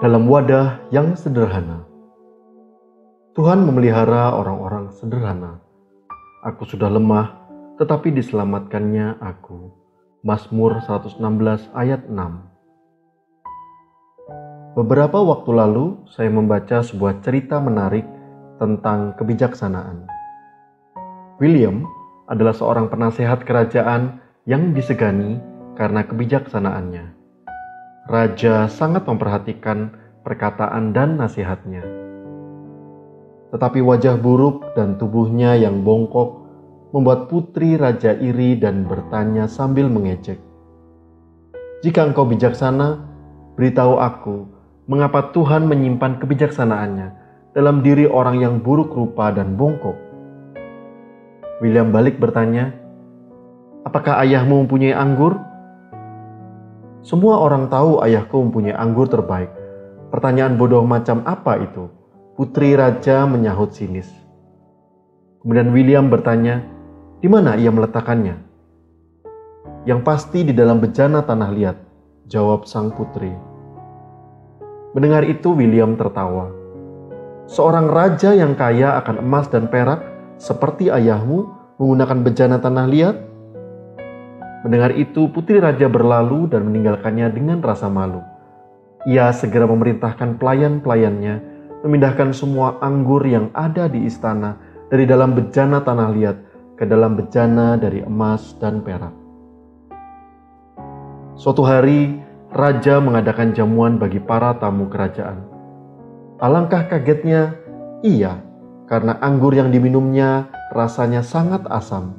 dalam wadah yang sederhana. Tuhan memelihara orang-orang sederhana. Aku sudah lemah, tetapi diselamatkannya aku. Mazmur 116 ayat 6. Beberapa waktu lalu saya membaca sebuah cerita menarik tentang kebijaksanaan. William adalah seorang penasehat kerajaan yang disegani karena kebijaksanaannya. Raja sangat memperhatikan perkataan dan nasihatnya. Tetapi wajah buruk dan tubuhnya yang bongkok membuat putri raja iri dan bertanya sambil mengejek, "Jika engkau bijaksana, beritahu aku mengapa Tuhan menyimpan kebijaksanaannya dalam diri orang yang buruk rupa dan bongkok." William balik bertanya, "Apakah ayahmu mempunyai anggur?" "Semua orang tahu ayahku mempunyai anggur terbaik. Pertanyaan bodoh macam apa itu?" Putri raja menyahut sinis. Kemudian William bertanya, "Di mana ia meletakkannya?" "Yang pasti di dalam bejana tanah liat," jawab sang putri. Mendengar itu William tertawa. "Seorang raja yang kaya akan emas dan perak seperti ayahmu menggunakan bejana tanah liat?" Mendengar itu putri raja berlalu dan meninggalkannya dengan rasa malu. Ia segera memerintahkan pelayan-pelayannya memindahkan semua anggur yang ada di istana dari dalam bejana tanah liat ke dalam bejana dari emas dan perak. Suatu hari, raja mengadakan jamuan bagi para tamu kerajaan. Alangkah kagetnya ia karena anggur yang diminumnya rasanya sangat asam.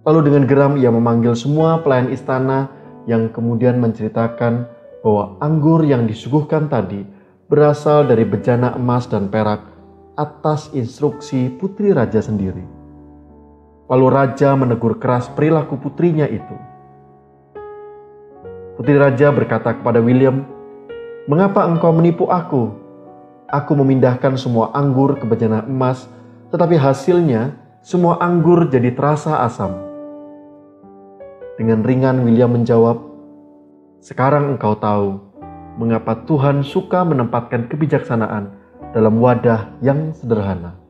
Lalu dengan geram ia memanggil semua pelayan istana yang kemudian menceritakan bahwa anggur yang disuguhkan tadi berasal dari bejana emas dan perak atas instruksi putri raja sendiri. Lalu raja menegur keras perilaku putrinya itu. Putri raja berkata kepada William, "Mengapa engkau menipu aku? Aku memindahkan semua anggur ke bejana emas, tetapi hasilnya semua anggur jadi terasa asam." Dengan ringan William menjawab, "Sekarang engkau tahu mengapa Tuhan suka menempatkan kebijaksanaan dalam wadah yang sederhana."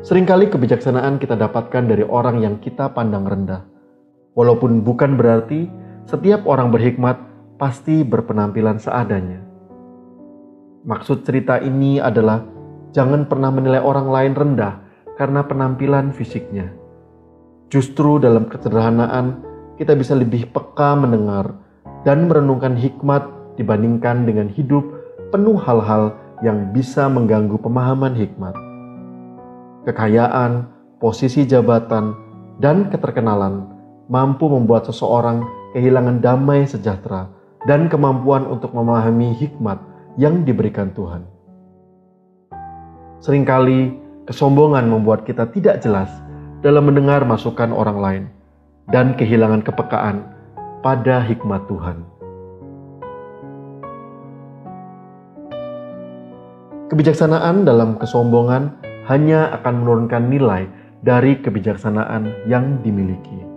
Seringkali kebijaksanaan kita dapatkan dari orang yang kita pandang rendah. Walaupun bukan berarti setiap orang berhikmat pasti berpenampilan seadanya. Maksud cerita ini adalah jangan pernah menilai orang lain rendah karena penampilan fisiknya. Justru dalam kesederhanaan kita bisa lebih peka mendengar dan merenungkan hikmat dibandingkan dengan hidup penuh hal-hal yang bisa mengganggu pemahaman hikmat. Kekayaan, posisi jabatan, dan keterkenalan mampu membuat seseorang kehilangan damai sejahtera dan kemampuan untuk memahami hikmat yang diberikan Tuhan. Seringkali kesombongan membuat kita tidak jelas dalam mendengar masukan orang lain dan kehilangan kepekaan pada hikmat Tuhan. Kebijaksanaan dalam kesombongan hanya akan menurunkan nilai dari kebijaksanaan yang dimiliki.